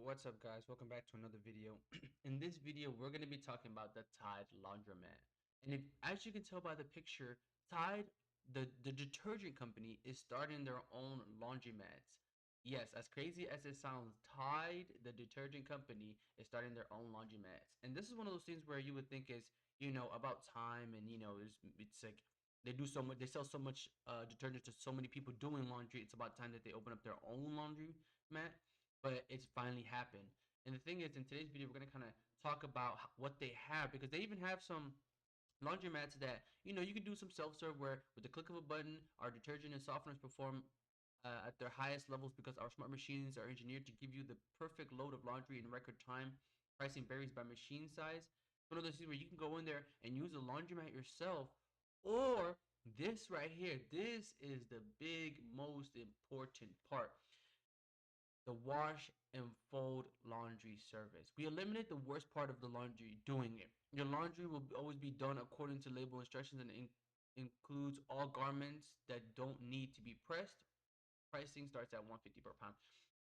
What's up, guys? Welcome back to another video. In this video, we're going to be talking about the Tide Laundromat. And as you can tell by the picture, Tide, the detergent company, is starting their own laundromats. Yes, as crazy as it sounds, Tide, the detergent company, is starting their own laundromats. And this is one of those things where you would think is, about time, and it's like they do so much, they sell so much detergent to so many people doing laundry. It's about time that they open up their own laundry mat, but it's finally happened. And the thing is, in today's video, we're going to kind of talk about what they have, because they even have some laundromats that you can do some self-serve, where with the click of a button our detergent and softeners perform at their highest levels, because our smart machines are engineered to give you the perfect load of laundry in record time. Pricing varies by machine size. One of those things where you can go in there and use a laundromat yourself, or this right here, this is the big most important part: the wash and fold laundry service. We eliminate the worst part of the laundry, doing it. Your laundry will always be done according to label instructions, and includes all garments that don't need to be pressed. Pricing starts at $150 per pound.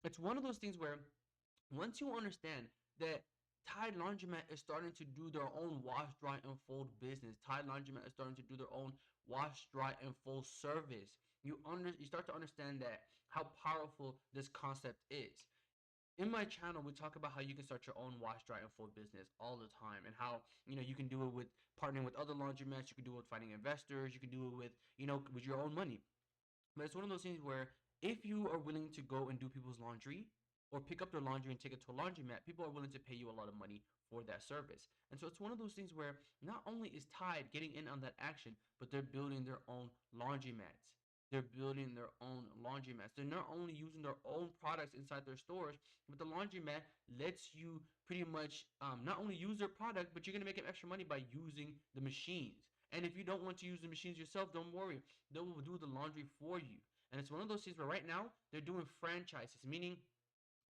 It's one of those things where once you understand that Tide Laundromat is starting to do their own wash, dry, and fold business. Tide Laundromat is starting to do their own wash, dry, and fold service. You start to understand that how powerful this concept is. In my channel, we talk about how you can start your own wash, dry, and fold business all the time, and how you can do it with partnering with other laundromats. You can do it with finding investors. You can do it with with your own money. But it's one of those things where if you are willing to go and do people's laundry, or pick up their laundry and take it to a laundromat, people are willing to pay you a lot of money for that service. And so it's one of those things where not only is Tide getting in on that action, but they're building their own laundromats. They're building their own laundromats. They're not only using their own products inside their stores, but the laundromat lets you pretty much not only use their product, but you're going to make extra money by using the machines. And if you don't want to use the machines yourself, don't worry. They will do the laundry for you. And it's one of those things where right now they're doing franchises, meaning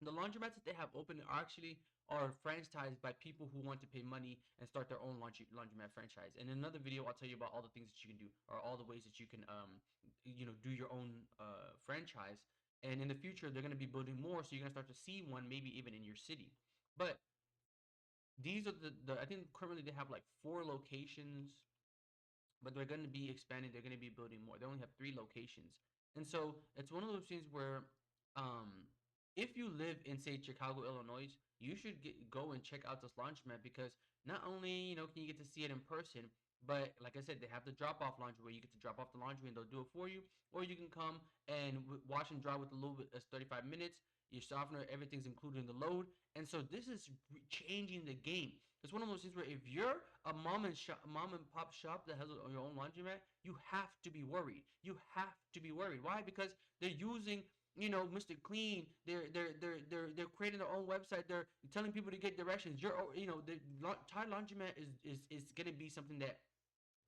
the laundromats that they have open are franchised by people who want to pay money and start their own laundromat franchise. And in another video, I'll tell you about all the things that you can do, or all the ways that you can do your own franchise. And in the future, they're going to be building more, so you're going to start to see one maybe even in your city. But these are the I think currently they have like 4 locations, but they're going to be expanding. They're going to be building more. They only have 3 locations. And so it's one of those things where if you live in, say, Chicago, Illinois, you should go and check out this laundromat, because not only can you get to see it in person, but like I said, they have the drop-off laundry where you get to drop off the laundry and they'll do it for you, or you can come and wash and dry with a little bit. That's 35 minutes. Your softener, everything's included in the load. And so this is changing the game. It's one of those things where if you're a mom and pop shop that has your own laundromat, you have to be worried. You have to be worried. Why? Because they're using Mr. Clean. They're creating their own website. They're telling people to get directions. The Tide Laundromat is gonna be something that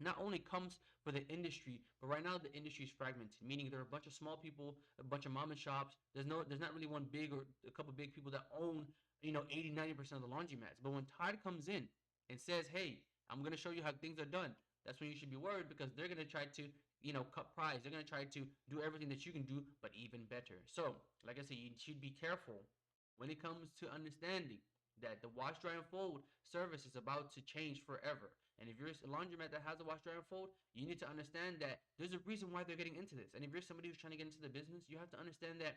not only comes for the industry, but right now the industry is fragmented, meaning there are a bunch of small people, a bunch of mom and shops. There's not really one big, or a couple big people that own 80-90% of the laundromats. But when Tide comes in and says, hey, I'm gonna show you how things are done, that's when you should be worried, because they're gonna try to cut price. They're gonna try to do everything that you can do, but even better. So like I said, you should be careful when it comes to understanding that the wash, dry, and fold service is about to change forever. And if you're a laundromat that has a wash, dry, and fold, you need to understand that there's a reason why they're getting into this. And if you're somebody who's trying to get into the business, you have to understand that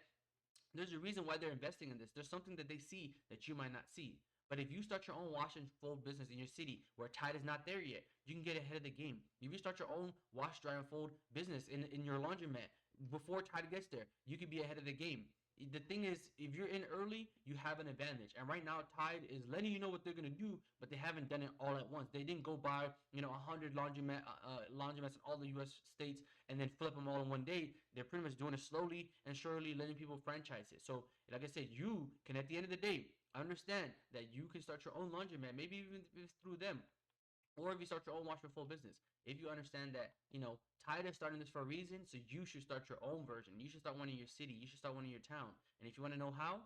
there's a reason why they're investing in this. There's something that they see that you might not see. But if you start your own wash and fold business in your city where Tide is not there yet, you can get ahead of the game. If you start your own wash, dry, and fold business in your laundromat before Tide gets there, you can be ahead of the game. The thing is, if you're in early, you have an advantage. And right now, Tide is letting you know what they're gonna do, but they haven't done it all at once. They didn't go buy 100 laundromats in all the U.S. states and then flip them all in one day. They're pretty much doing it slowly and surely, letting people franchise it. So, like I said, you can, at the end of the day, understand that you can start your own laundromat, maybe even if it's through them, or if you start your own wash and fold business. If you understand that Tide is starting this for a reason, so you should start your own version. You should start one in your city. You should start one in your town. And if you want to know how,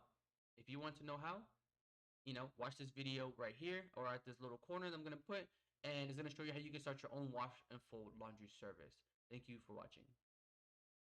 watch this video right here, or at this little corner that I'm gonna put, and it's gonna show you how you can start your own wash and fold laundry service. Thank you for watching.